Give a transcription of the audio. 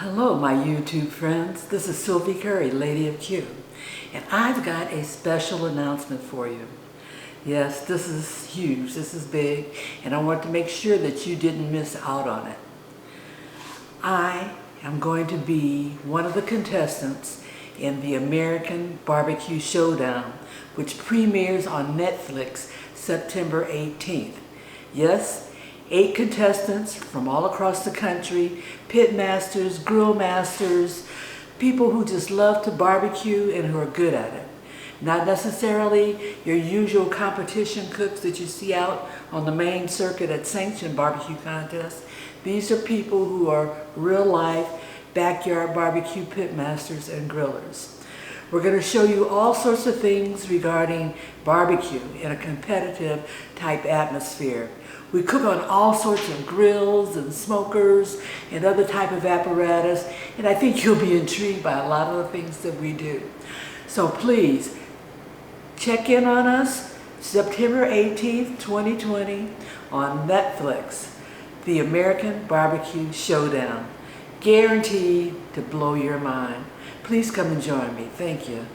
Hello, my YouTube friends. This is Sylvie Curry, Lady of Q, and I've got a special announcement for you. Yes, this is huge, this is big, and I want to make sure that you didn't miss out on it. I am going to be one of the contestants in the American Barbecue Showdown, which premieres on Netflix September 18th. Yes, 8 contestants from all across the country, pit masters, grill masters, people who just love to barbecue and who are good at it. Not necessarily your usual competition cooks that you see out on the main circuit at sanctioned barbecue contests. These are people who are real life backyard barbecue pit masters and grillers. We're going to show you all sorts of things regarding barbecue in a competitive type atmosphere. We cook on all sorts of grills and smokers and other type of apparatus, and I think you'll be intrigued by a lot of the things that we do. So please, check in on us September 18th, 2020 on Netflix, the American Barbecue Showdown. Guaranteed to blow your mind. Please come and join me. Thank you.